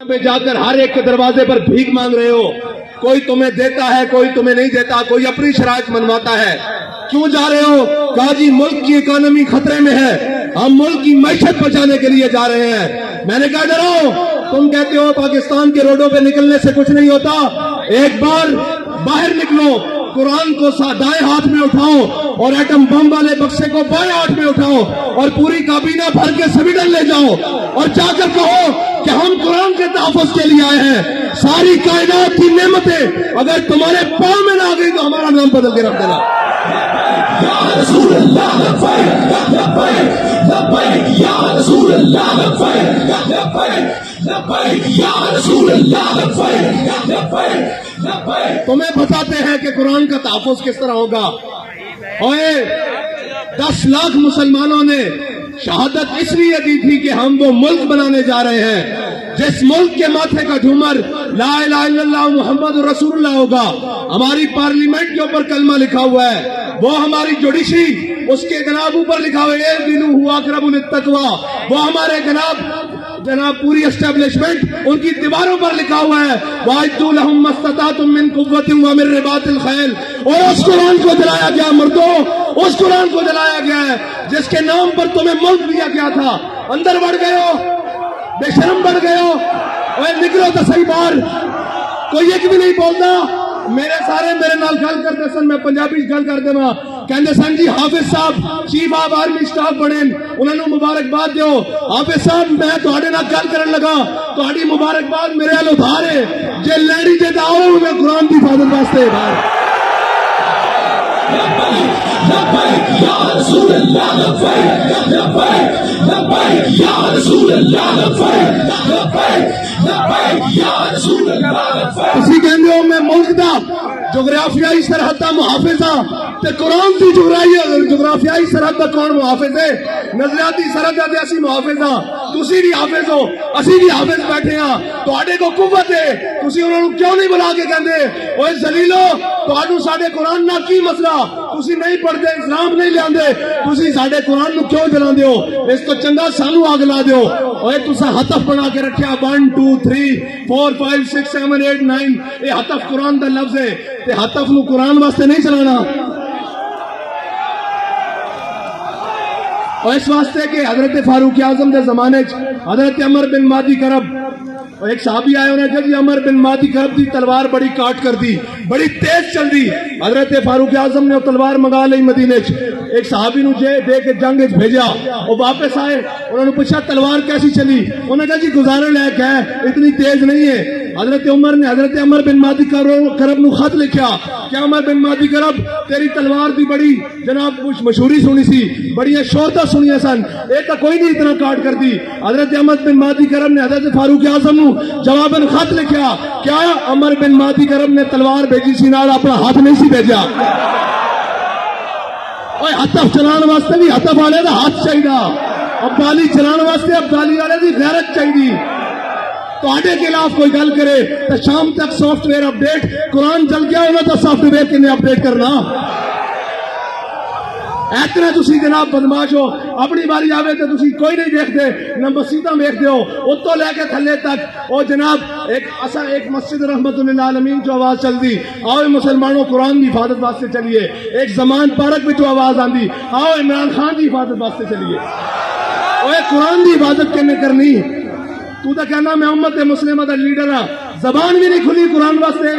میں جا کر ہر ایک کے دروازے پر بھیک مانگ رہے ہو، کوئی تمہیں دیتا ہے کوئی تمہیں نہیں دیتا، کوئی اپنی شرائط منواتا ہے، کیوں جا رہے ہو؟ کہا جی ملک کی اکانومی خطرے میں ہے، ہم ملک کی معیشت بچانے کے لیے جا رہے ہیں۔ میں نے کہا ڈرو، تم کہتے ہو پاکستان کے روڈوں پہ نکلنے سے کچھ نہیں ہوتا، ایک بار باہر نکلو، قرآن کو دائیں ہاتھ میں اٹھاؤ اور ایٹم بم والے بکسے کو بائیں ہاتھ میں اٹھاؤ اور پوری کابینہ بھر کے سویڈن لے جاؤ اور جا کر کہو کہ ہم قرآن کے تحفظ کے لیے آئے ہیں، ساری کائنات کی نعمتیں اگر تمہارے پاؤں میں نہ آ گئی تو ہمارا نام بدل کے رکھ دینا۔ یا رسول اللہ لبیک لبیک لبیک یا رسول اللہ لبیک لبیک لبیک یا رسول اللہ لبیک لبیک لبیک۔ تمہیں بتاتے ہیں کہ قرآن کا تحفظ کس طرح ہوگا۔ اور 10 لاکھ مسلمانوں نے شہادت اس لیے دی تھی کہ ہم وہ ملک بنانے جا رہے ہیں جس ملک کے ماتھے کا جھومر لا الہ الا اللہ محمد رسول اللہ ہوگا۔ ہماری پارلیمنٹ کے اوپر کلمہ لکھا ہوا ہے، وہ ہماری جوڈیشری اس کے جناب اوپر لکھا ہوا ہے دینو ہوا اقرب للتقوی، وہ ہمارے جناب پوری اسٹیبلشمنٹ ان کی دیواروں پر لکھا ہوا ہے وَأَعِدُّوا لَهُم مَّا اسْتَطَعْتُم مِّن قُوَّةٍ وَمِن رِّبَاطِ الْخَيْلِ۔ اور اس قرآن کو جلایا گیا مردوں، اس قرآن کو جلایا گیا ہے جس کے نام پر تمہیں ملک دیا گیا تھا۔ اندر بڑھ گئے ہو، بے شرم بڑھ گئے ہو، اوے نکلو تو صحیح باہر۔ کوئی ایک بھی نہیں بولتا۔ میرے نال گل کرتے سن، میں پنجابی گل کر دے کہندے سن جی حافظ صاحب چیف آف آرمی سٹاف بنے، انہوں نے مبارکباد دیو۔ حافظ صاحب میں تہاڈے نال گل کرن لگا، تہاڈی مبارکباد میرے ال ادھار ہے، جے لینی جے آؤ میں قرآن دی حفاظت واسطے باہر۔ لبیک یا رسول اللہ لبیک لبیک لبیک یا رسول اللہ لبیک لبیک لبیک یا رسول اللہ لبیک۔ اسی کہندے ہو میں ملک دا جغرافیائی سرحد دا محافظ ہاں تے قرآن دی جغرافیائی سرحد دا کون محافظ ہے؟ نظریاتی سرحد دا اسی محافظ ہاں، تسی بھی حافظ ہو، اسی بھی حافظ بیٹھے ہاں، تہاڈے کو قوت ہے، تسی انہاں نوں کیوں نہیں بلا کے کہندے اوے ذلیلو تہاڈوں ساڈے قرآن نال کی مسئلہ؟ تسی نہیں پڑھدے، اسلام نہیں لیاندے، تسی ساڈے قرآن نوں کیوں جلاندے ہو؟ اس تو چنگا سانو اگ لا دیو۔ اوے تساں ہتف بنا کے رکھیا 1 2 3 4 5 6 7 8 9، یہ ہتف قرآن دا لفظ ہے تے ہتف نو قرآن واسطے نہیں چلانا۔ اور اس واسطے کہ حضرت فاروق اعظم دے زمانے حضرت عمر بن مادی کرب اور ایک صحابی آئے انہوں نے جی عمر بن مادی کرب دی تلوار بڑی کاٹ کر دی، بڑی تیز چل دی۔ حضرت فاروق اعظم نے وہ تلوار منگا لی مدینے چ، ایک صحابی نو دے کے جنگ بھیجا، وہ واپس آئے، انہوں نے پوچھا تلوار کیسی چلی؟ انہوں نے کہا جی گزارن لائق ہے، اتنی تیز نہیں ہے۔ حضرت عمر نے حضرت عمر بن مادی کرب نو خط لکھیا کہ عمر بن مادی کرب تیری تلوار دی بڑی جناب مشہوری سنی سی، بڑی شہرتیں سنی سن، ایک کوئی نہیں اتنا کاٹ کر دی۔ حضرت عمر بن مادی کرب نے حضرت فاروق اعظم نو جواباً خط لکھیا، کیا عمر بن مادی کرب نے تلوار بھیجی سی نال اپنا ہاتھ نہیں سی بھیجا؟ اوے ہتف چلان واسطے بھی ہتف والے دا ہاتھ چاہیے، ابدالی چلان واسطے ابدالی والے دی غیرت چاہیے۔ تہاڈے خلاف کوئی گل کرے تو شام تک سافٹ ویئر اپڈیٹ، قرآن چل گیا انہوں تو سافٹ ویئر کنے اپڈیٹ کرنا؟ اتنا تسی جناب بدماش ہو، اپنی باری آوے تو تسی کوئی نہیں دیکھتے، نہ مسیطاں دیکھتے ہو، اتوں لے کے تھلے تک۔ او جناب ایک مسجد رحمت للعالمین جو آواز چل دی، آؤ مسلمانوں قرآن دی حفاظت واسطے چلیے۔ ایک زمان پارک بھی جو آواز آندی، آؤ عمران خان دی حفاظت واسطے چلیے۔ اوے قرآن دی حفاظت کنے کرنی؟ تو تو کہنا میں امت مسلمہ دا لیڈر ہاں، زبان بھی نہیں کھلی قرآن واسطے،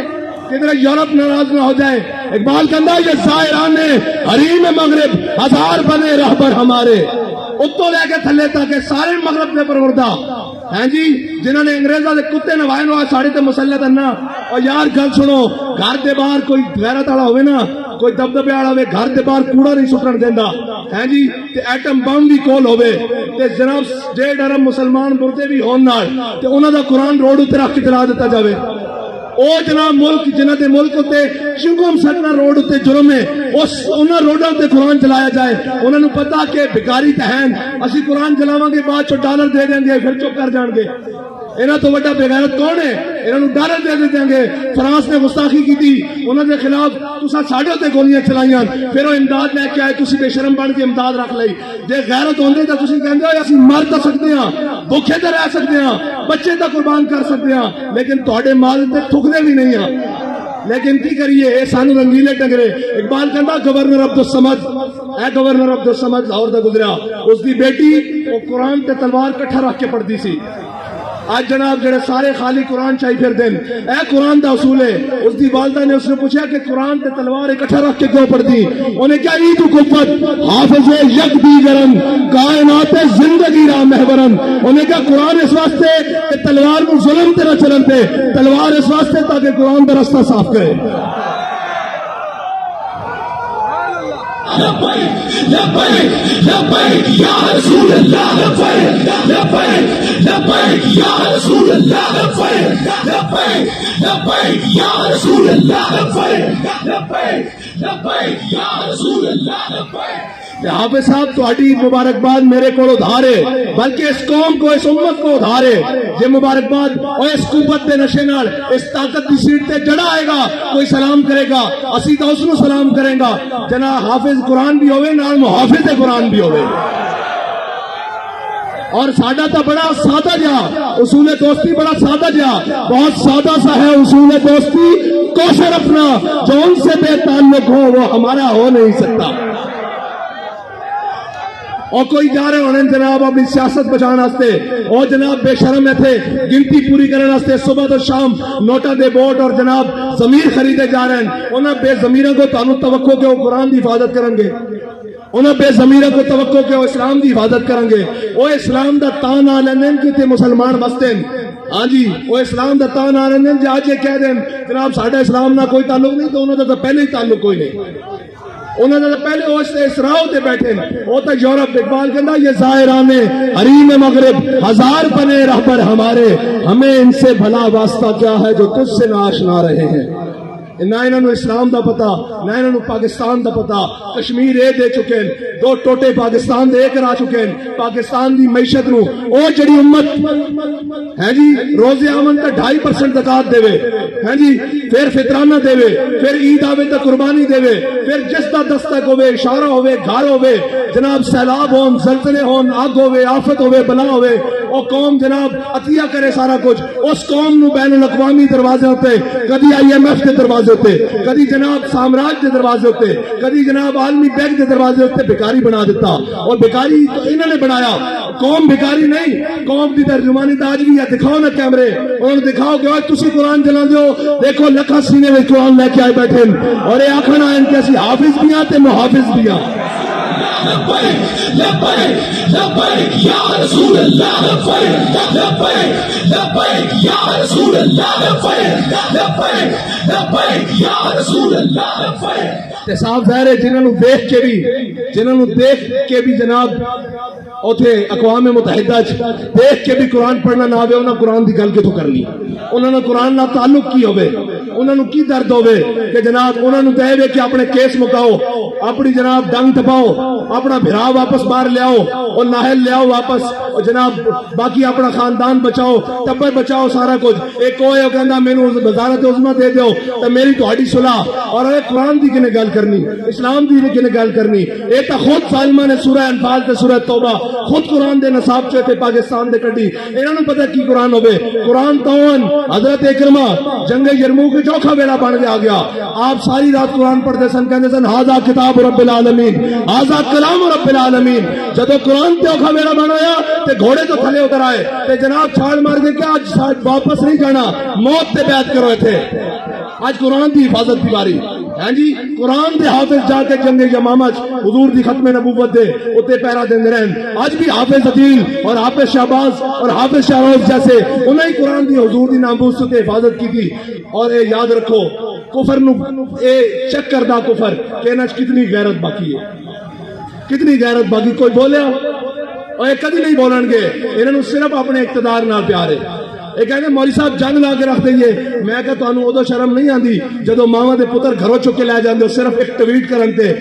کدھر یورپ ناراض نہ ہو جائے۔ اقبال کہندا یہ زائران حریم مغرب ہزار بنے رہبر ہمارے، اتوں لے کے تھلے تک سارے مغرب دے پروردہ ہیں جی، جنہوں نے انگریزاں دے کتے نوائے نو ساڑے تے مسلط ہیں۔ اور یار گل سنو، گھر دے باہر کوئی غیرت والا ہوئے نا، کوئی دبدبے والا ہوئے، گھر دے باہر کوڑا نہیں سٹن دیندا ہیں جی، تے ایٹم بم بھی کول ہوئے تے جناب 1.5 ارب مسلمان مردے بھی ہون نال تے انہاں دا قرآن روڈ اتنے رکھ کے چلا دیتا جاوے۔ او جناب ملک جنہ دے ملک ہوتے چنگم سٹنا روڈ ہوتے جرم ہے، انہاں روڈوں تے قرآن چلایا جائے۔ انہوں نے پتا کہ بھکاری تہین اسی قرآن چلاواں گے بعد چو ڈالر دے دیں گے پھر چپ کر جان گے۔ انہاں تو بڑا بےغیرت کون ہے؟ انہاں نوں ڈر دے دیں گے فرانس نے گستاخی کی انہاں دے خلاف تساں ساڈے تے گولیاں چلائیاں پھر وہ امداد لے کے آئے تسی بے شرم بن کے امداد رکھ لئی جے غیرت ہوندی تے تسی کہندے ہو اسی مر تے سکدے ہاں بھوکے تے رہ سکدے ہاں بچے تے قربان کر سکدے ہاں لیکن تہاڈے مال تے تھکدے بھی نہیں ہاں لیکن کی کریے اے سانو رنگیلے ٹنگرے اقبال کہندا گورنر عبدالصمد اے گورنر عبدالصمد لاہور دا گزریا اس دی بیٹی وہ قرآن تے تلوار کٹھا رکھ کے پڑھدی سی آج جناب جڑے سارے خالی قرآن چاہی پھر دن اے قرآن دا اصول ہے اس دی والدہ نے اس نے پوچھا کہ قرآن تے تلوار اکٹھا رکھ کے کیوں پڑھتی انہیں کیا عید کفت حافظ یک دیگرن کائنات زندگی را محورن انہیں کیا قرآن اس واسطے کہ تلوار کو ظلم تے نہ چلن تے تلوار اس واسطے تاکہ قرآن دا رستہ صاف کرے لبیک لبیک لبیک یا رسول اللہ لبیک لبیک لبیک یا رسول اللہ لبیک لبیک لبیک یا رسول اللہ لبیک لبیک لبیک یا رسول اللہ لبیک حافظ صاحب تہاڈی مبارکباد میرے کو ادھار ہے بلکہ اس قوم کو اس امت کو ادھار ہے یہ مبارکباد اور اس قوت دے نشے نال اس طاقت دی سیٹ تے جڑا آئے گا کوئی سلام کرے گا اسی تو اس نو سلام کریں گا جناب حافظ قرآن بھی ہوئے نال محافظ قرآن بھی ہوئے اور ساڈا تو بڑا سادہ جا اصول دوستی بڑا سادہ جا بہت سادہ سا ہے اصول دوستی کوشش رکھنا جو ان سے بے تعلق ہو وہ ہمارا ہو نہیں سکتا اور کوئی جا رہے ہونے جناب اپنی سیاست بچانا ہستے اور جناب بے شرم میں تھے گنتی پوری کرنا ہستے صبح تو شام نوٹا دے بوٹ اور جناب ضمیر خریدے جا رہے ہیں انہاں بے ضمیروں کو تعلق توقع کہ وہ قرآن دی حفاظت کریں گے انہاں بے ضمیروں کو توقع کہ وہ اسلام دی حفاظت کریں گے وہ اسلام دا تان آ لین کی تے مسلمان بستے ہاں جی وہ اسلام دا تان آ لین جی آج یہ کہہ دیں جناب ساڈا اسلام نہ کوئی تعلق نہیں تو انہوں دا تو پہلے ہی تعلق کوئی نہیں انہوں نے پہلے اسراؤ تے بیٹھے وہ تو یورپ اقبال کہنا یہ ظاہران حریم مغرب ہزار بنے رہبر ہمارے ہمیں ان سے بھلا واسطہ کیا ہے جو تجھ سے نہ آشنا رہے ہیں نہ انہوں نے اسلام دا پتا نہ انہوں نے پاکستان دا پتا کشمیر اے دے چکے ہیں دو ٹوٹے پاکستان دے کرا چکے ہیں پاکستان دی معیشت نو او جڑی امت ہے جی روز آمن کا 2.5% زکات دے ہیں جی پھر فطرانہ دے پھر عید آوے تے قربانی دے پھر جس دا دستک ہوے اشارہ ہوے گھر ہوے جناب سیلاب ہون زلزلے ہون آگ ہوے آفت ہوے بلا ہوے او قوم جناب عطیہ کرے سارا کچھ اس قوم نو بین الاقوامی دروازے ہوتے کدی IMF کے دروازے ہوتے کدی جناب سامراج کے دروازے ہوتے کدی جناب عالمی بینک کے دروازے ہوتے بیکاری بنا دیتا اور بیکاری تو انہوں نے بنایا قوم بیکاری نہیں قوم کی ترجمانی تو آج بھی ہے دکھاؤ نا کیمرے انہوں نے دکھاؤ کہ آج تسی قرآن چلا دیو دیکھو لکھا سینے میں قرآن لے کے آئے بیٹھے اور یہ آخر آئے کہ اسی حافظ بھی آتے محافظ بھی آتے لبیک لبیک لبیک یا رسول اللہ لبیک لبیک لبیک یا رسول اللہ لبیک لبیک لبیک یا رسول اللہ لبیک صاحب ظاہر ہے جنہوں نے دیکھ کے بھی جناب اوتھے اقوام متحدہ دیکھ کے بھی قرآن پڑھنا نہ آوے انہاں قرآن دی گل کتوں کرنی انہوں نے قرآن نہ تعلق کی ہوئے انہوں نے کی درد ہوئے کہ جناب انہوں نے دے کہ اپنے کیس مکاؤ اپنی جناب ڈنگ ٹپاؤ اپنا بھرا واپس باہر لے آؤ اور ناہل لے آؤ واپس اور جناب باقی اپنا خاندان بچاؤ ٹبر بچاؤ سارا کچھ ایک کوئی ہو کہندا مینوں وزارت عظمیٰ دے دیو تے میری تہاڈی صلح اور اے قرآن دی کنے گل کرنی اسلام دی کنے گل کرنی اے تا خود ظالماں نے سورہ انفال تے سورہ توبہ خود قرآن دے نصاب چے تے پاکستان دے کڈی انہاں نوں پتہ کی قرآن ہوے قرآن تاون حضرت اکرمہ جنگ یرموک کے چوکھا بیڑا بن گیا آپ ساری رات قرآن پڑھتے سن کہندے سن ھذا کتاب رب العالمین ھذا کلام رب العالمین جدو قرآن تے اوکھا بیڑا بنایا تے گھوڑے تو تھلے اتر آئے تے جناب چھال مار کے کہ آج واپس نہیں جانا موت تے بیعت کرو تھے آج قرآن دی حفاظت دی باری ہاں جی قرآن دے حافظ جا کے جنگ یمامہ حضور دی ختم نبوت دے اتے پیرا دیندے رہن آج بھی حافظ عدیل اور حافظ شہباز اور حافظ شہروز جیسے انہیں ہی قرآن دی حضور دی ناموس تے حفاظت کی تھی اور اے یاد رکھو کفر نو اے چیک کردہ کفر کہ انہاں کتنی غیرت باقی ہے کتنی غیرت باقی کوئی بولے اور یہ کدی نہیں بولن گے انہوں نے صرف اپنے اقتدار نال پیار ہے یہ کہتے مولوی صاحب جنگ لا کے رکھ دئیے میں کہ تانوں ادو شرم نہیں آندی جدو ماواں دے پتر گھروں چک کے لے جاندے صرف ایک ٹویٹ کرن تے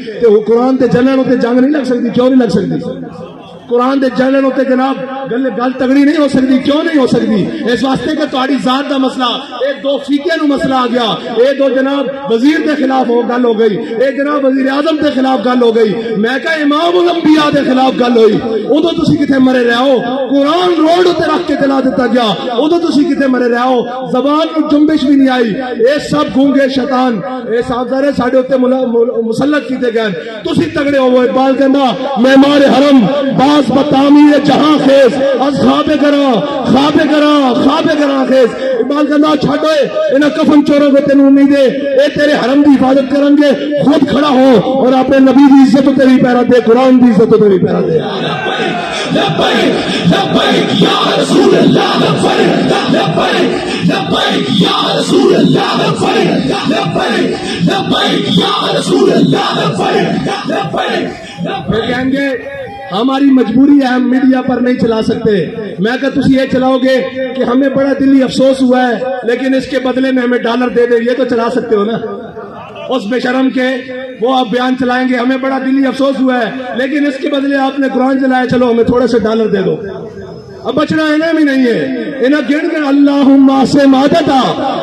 قرآن تے جنن تے جنگ نہیں لگ سکتی کیوں نہیں لگ سکتی قرآن دے جانن ہوتے جناب گل تگڑی نہیں ہو سکتی. کیوں نہیں ہو سکتی؟ اس واسطے کہ تہاڈی ذات دا مسئلہ اے دو فقیہ نو مسئلہ آ گیا, اے دو جناب وزیر دے خلاف گل ہو گئی, اے جناب وزیر اعظم دے خلاف گل ہو گئی, میں کہا امام الانبیاء دے خلاف گل ہوئی, ادو تسی کتے مرے رہے ہو؟ قرآن روڈ تے رکھ کے جلا دیتا گیا, ادو تسی کتے مرے رہے ہو؟ زبان نو جنبش بھی نہیں آئی. اے سب گونگے شیطان اے سازارے ساڈے اوتے مسلط کیتے گئے. تسی تگڑے ہوئے. اقبال کہندا معمار حرم باز بتامیر جہاں خیز از خواب گراں خیز. اقبال کہندا چھڈو انہاں کفن چوروں کو تینوں امید ہے, اے تیرے حرم دی حفاظت کرن گے, خود کھڑا ہو اور اپنے نبی دی عزت تے بھی پیرا دے, قرآن دی عزت تے بھی پیرا دے. لبیک لبیک یا رسول اللہ, لبیک لبیک لبیک یا رسول اللہ, لبیک لبیک لبیک یا رسول اللہ, لبیک لبیک. وہ کہیں گے ہماری مجبوری ہے, ہم میڈیا پر نہیں چلا سکتے. میں کہا تسی یہ چلاؤ گے کہ ہمیں بڑا دلی افسوس ہوا ہے لیکن اس کے بدلے میں ہمیں ڈالر دے دے, یہ تو چلا سکتے ہو نا. اس بے شرم کے وہ آپ بیان چلائیں گے ہمیں بڑا دلی افسوس ہوا ہے لیکن اس کے بدلے آپ نے قرآن چلایا, چلو ہمیں تھوڑے سے ڈالر دے دو. اب بچنا انہیں بھی نہیں ہے. انہیں گن کے اللہم سے مادتا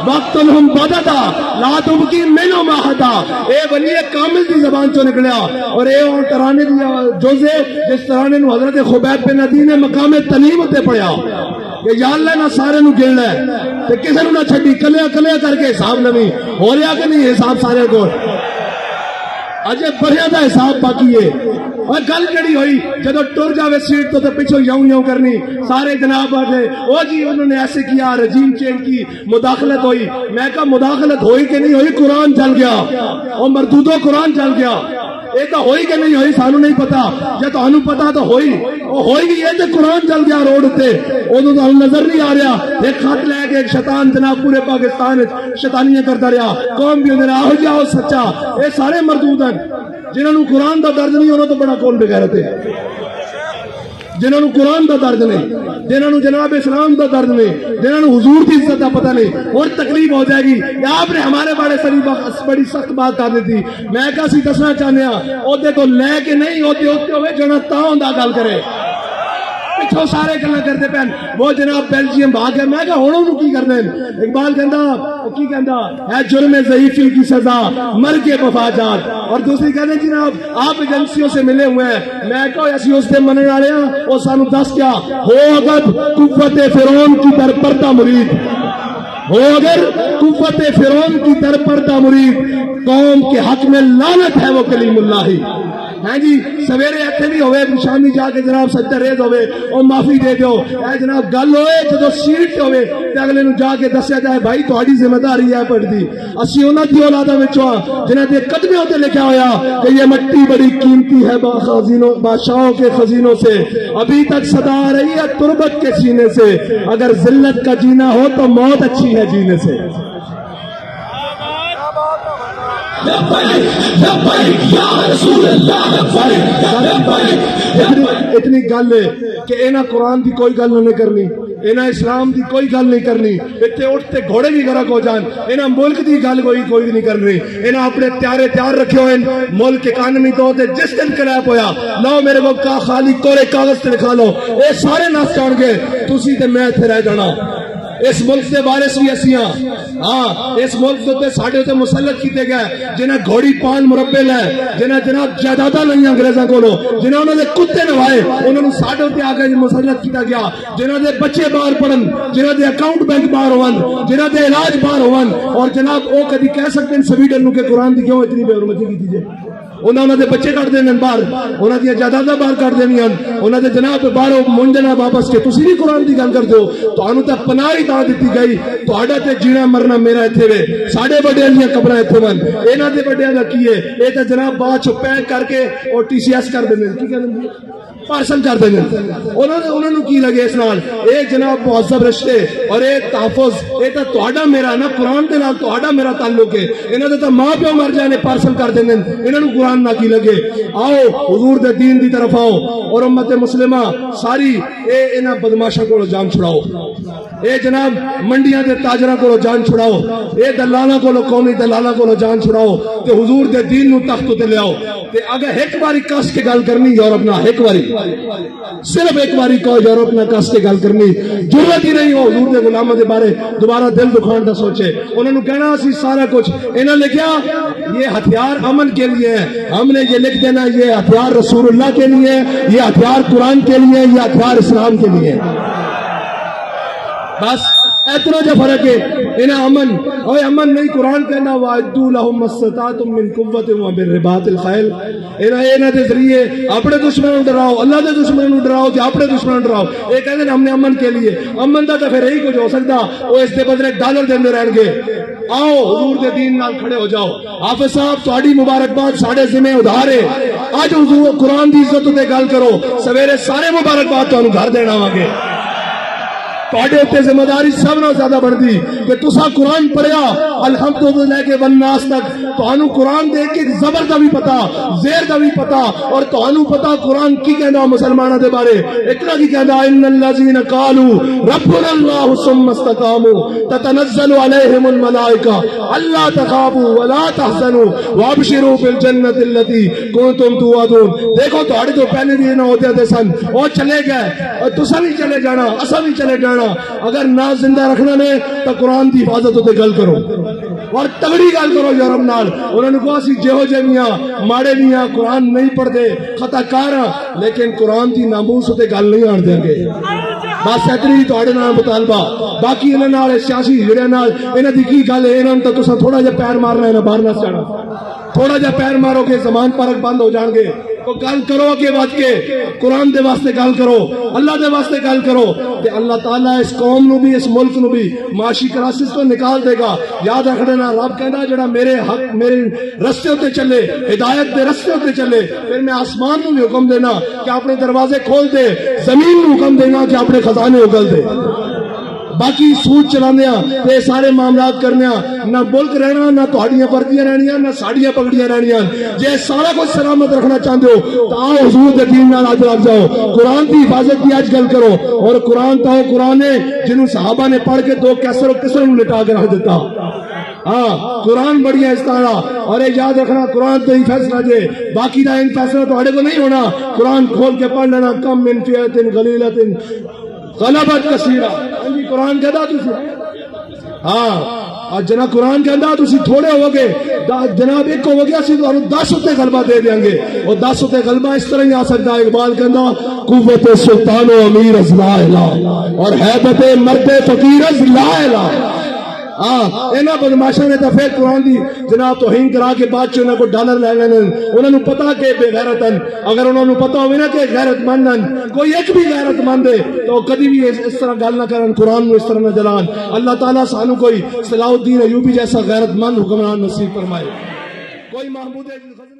وقت الہم بدتا لا تبکی منو ماہتا. اے ولی کامل دی زبان چو نکلیا اور اے اور ترانے دی جوزے جس ترانے نو حضرت خبیب بن عدی نے مقام تلیم تے پڑھیا کہ یا اللہ نہ سارے نو گن لے تے کسے نو نہ چھڈی, کلیا کلیا کر کے حساب لوی. ہو رہا کہ نہیں حساب سارے کو؟ اجے بڑھیا دا حساب باقی ہے. اور گل کڑی ہوئی جدو ٹر جاوے سیٹ تو پچھو یوں یوں کرنی سارے جناب آگے او جی انہوں نے ایسے کیا, رجیم چینج کی, مداخلت ہوئی. میں کہا مداخلت ہوئی کہ نہیں ہوئی؟ قرآن چل گیا اور مردودو قرآن چل گیا. یہ تو ہوئی کہ نہیں ہوئی سانو نہیں پتا, جب تانوں پتا تو ہوئی گئی ہے تو قرآن چل گیا روڈ تے. ادو تو نظر نہیں آ رہا. ایک خط لے کے ایک شیطان جناب پورے پاکستان شیطانیاں کرتا رہا, قوم بھی اندر آہو جاؤ سچا. یہ سارے مردود ہیں جنہوں نے قرآن دا درد نہیں ہونا تو بڑا کون بغیرت ہے. جنہوں نے قرآن دا درد نہیں, جنہوں نے جناب اسلام دا درد نہیں, جنہوں نے حضور کی عزت دا پتہ نہیں, اور تکلیف ہو جائے گی. آپ نے ہمارے بڑے بڑی سخت بات کر دی تھی. میں کہا سی دسنا چاہنے ہاں عہدے تو لے کے نہیں ہوتے ہوئے جنا تاؤں دا گل کرے. پچھو سارے گلا کرتے پہن وہ جناب بیلجیم بھاگ گئے. میں کہا ہونا انہوں کی کرنے. اقبال کہندا ہے جرم ضعیفی کی سزا مر کے مفاجات. اور دوسری کہنے جناب آپ ایجنسیوں سے ملے ہوئے ہیں. میں کہا ایسی اس سے منع آ رہے ہیں وہ سانو دس کیا ہو اگر قوت فرعون کی در پردہ مرید ہو, اگر قوت فرعون کی در پردہ مرید, قوم کے حق میں لعنت ہے وہ کلیم اللہ ہی. ہاں جی سویرے ایتھے بھی ہوئے شامی جا کے جناب سجدہ ریز ہوئے اور معافی دے دو. اے جناب گل ہوئے جدو سیٹ ہوئے تے اگلے نو جا کے دسیا جائے بھائی تہاڈی ذمہ داری ہے پڑھ دی. اسی انہاں دی اولاداں وچوں جنہاں دے قدموں تے لکھا ہویا کہ یہ مٹی بڑی قیمتی ہے بادشاہوں کے خزینوں سے, ابھی تک صدا آ رہی ہے تربت کے سینے سے, اگر ذلت کا جینا ہو تو موت اچھی ہے جینے سے. اتنی گل ہے کہ انہاں قرآن دی کوئی گل نہیں کرنی, انہاں اسلام دی کوئی گل نہیں کرنی. اتنے اٹھتے گھوڑے بھی غرق ہو جان. انہاں ملک دی گل کوئی نہیں کرنی. انہاں اپنے تیار رکھے ہوئے ملک اکانومی تو جس دن کلیپ ہویا لو میرے کو کا خالی کورے کاغذ تے لکھا لو, اے سارے نس جان گے, تسی تے میں اتنے رہ جانا. اس ملک دے وارث بھی اسیاں. ہاں اس ملک دے ساڈے تے مسلط کیتے گئے جنہیں گھوڑی پان مربے لے, جنہیں جناب جائیداداں لئیاں انگریزاں کولو, جنہیں انہوں نے کتے نوائے انہوں نے ساڈے تے آگے مسلط کیتا گیا. جنہیں دے بچے باہر پڑھن, جنہیں دے اکاؤنٹ بینک باہر ہون, جنہیں دے علاج باہر ہون, اور جناب او کدی کہہ سکتے ہیں سویڈن نو کہ قرآن دی کیوں اتنی بے حرمتی کیتی جائے. انہوں نے بچے کٹ دینے باہر, انہوں نے جائیداداں باہر کٹ دینی, انہوں نے جناب باہروں منجنا واپس کے. تسی بھی قرآن دی گل کرتے ہو تو انہوں تے پناہ ہی تا دتی گئی. تہاڈا تے جینا مرنا میرا ایتھے وے, ساڈے بڑیاں دیاں قبراں ایتھے ون, انہاں دے بڑیاں دا کی ہے؟ اے تے جناب بعد چ پیک کر کے اور ٹی سی ایس کر دیندے, کی کہندے پارسل کر دیں. انہوں نے کی لگے اس نال اے جناب مہذب رشتے اور اے تحفظ, اے تا تہاڈا میرا نا قرآن دے نال تہاڈا میرا تعلق ہے. انہاں دے تا ماں پیو مر جانے پارسل کر دیں, انہاں نوں قرآن نہ کی لگے. آؤ حضور دے دین دی طرف آؤ اور امت مسلمہ ساری اے انہاں بدماشاں کولوں جان چھڑاؤ. اے جناب منڈیاں دے تاجراں کولوں جان چھڑاؤ, اے دلالاں کولوں قومی دلالاں کولوں جان چھڑاؤ تے حضور دے دین نو تخت تے لے آؤ. تے اگر ایک باری کس کے گل کرنی یورپ نہ ایک باری صرف ایک باری کو یورپ نہ کس کے گل کرنی ضرورت ہی نہیں ہو حضور دے غلاموں دے بارے دوبارہ دل دکھان دا سوچے انہوں نے کہنا اسی سارا کچھ انہوں نے لکھیا یہ ہتھیار امن کے لیے ہے ہم نے یہ لکھ دینا یہ ہتھیار رسول اللہ کے لیے یہ ہتھیار قرآن کے لیے یہ ہتھیار اسلام کے لیے بس اتنا جو فرق ہے انہیں امن اوے امن نہیں قرآن کہنا وَأَعِدُّوا لَهُمْ مَا اسْتَطَعْتُم مِّن قُوَّةٍ وَمِن رِّبَاطِ الْخَيْلِ انہیں دے ذریعے اپنے دشمنوں ڈراؤ اللہ دے دشمنوں ڈراؤ کہ اپنے دشمنوں ڈراؤ یہ کہتے ہیں ہم نے امن کے لیے امن دا تو پھر یہی کچھ ہو سکتا وہ اس دے بدلے ڈالر دیندے رہن گے آؤ حضور دے دین نال کھڑے ہو جاؤ حافظ صاحب تہاڈی مبارکباد ساڈے ذمہ ادھار ہے اج حضور قرآن دی عزت تے گل کرو سویرے سارے مبارکباد تانوں گھر دینا واںگے تواڈے تے ذمہ داری سب نال زیادہ بڑھدی کہ تساں قرآن پڑھیا الحمدللہ کے والناس تک تانوں قرآن دے کے زبر دا بھی پتا زیر دا بھی پتا اور تانوں پتا قرآن کی کہندا مسلماناں دے بارے اتنا کی کہندا ان الذين قالوا ربنا الله ثم استقاموا تتنزل عليهم الملائکہ الا تخافوا ولا تحزنوا وابشروا بالجنة التي كنتم توعدون دیکھو تواڈے تو پہلے بھی نہ ہوتے تھے سن وہ چلے گئے اور تساں بھی چلے جانا اساں بھی چلے جانا اگر نہ زندہ رکھنا نے تو قرآن دی حفاظت تے گل کرو اور تگڑی گل کرو یورپ نال انہوں نے کہا سی جہو جے میاں ماڑے میاں قرآن نہیں پڑھتے خطا کار لیکن قرآن دی ناموس تے گل نہیں آن دیں گے بس اتنی تواڈے نال مطالبہ باقی انہاں نال سیاسی جڑے نال انہاں دی کی گل ہے انہاں تے تساں تھوڑا جہا پیر مارنا ہے باہر نہ جانا تھوڑا جہا پیر مارو گے زمان پرک بند ہو جان گے تو گل کرو کہ بات کے قرآن دے واسطے گل کرو اللہ دے واسطے گل کرو تے اللہ تعالیٰ اس قوم نو بھی اس ملک نو بھی معاشی کرائسس تو نکال دے گا یاد رکھ لینا رب کہندا جڑا میرے حق میرے رستے ہوتے چلے ہدایت دے رستے ہوتے چلے پھر میں آسمان نو بھی حکم دینا کہ اپنے دروازے کھول دے زمین نو حکم دینا کہ اپنے خزانے اگل دے باقی سوچ چلانے تے سارے معاملات کرنے نہ ملک رہنا نہ تہاڈیاں وردیاں رہنیاں نہ ساڈیاں پگڑیاں رہنیاں جے سارا کچھ سلامت رکھنا چاہتے ہو تو آؤ حضور دے دین نال اج لگ جاؤ قرآن دی حفاظت کی اج گل کرو اور قرآن تو قرآن ہے جنوں صحابہ نے پڑھ کے دو کیسر و کسر نوں لٹا کے رکھ دیتا ہاں قرآن بڑی ہے اس طرح اور یاد رکھنا قرآن تو ہی فیصلہ دے باقی دا ان فیصلہ تہاڈے کو نہیں ہونا قرآن کھول کے پڑھ لینا کم من فئۃ غلیلۃ غلبت کثیرہ جی قرآن کہدا تسی ہاں جناب قرآن کہندا تسی تھوڑے ہو گے جناب ایک ہو گیا سی تانوں 10 تے غلبہ دے دیں گے اور 10 تے غلبہ اس طرح ہی آ سکتا ہے اقبال کہندا قوت سلطان و امیر از لا الہ اور حیبت مرد فقیر از لا الہ انہاں بدماشاں نے تو پھر قرآن دی جناب توہین کرا کے بعد چ انہاں کو ڈالر لے لینے انہاں نوں پتہ کہ بے غیرتن اگر انہاں نوں پتہ ہوے نا کہ غیرت مندن کوئی ایک بھی غیرت مند ہے تو کبھی بھی اس طرح گل نہ کرن قرآن نوں اس طرح نہ جلان اللہ تعالیٰ سانو کوئی صلاح الدین ایوبی جیسا غیرت مند حکمران نصیب فرمائے کوئی محمود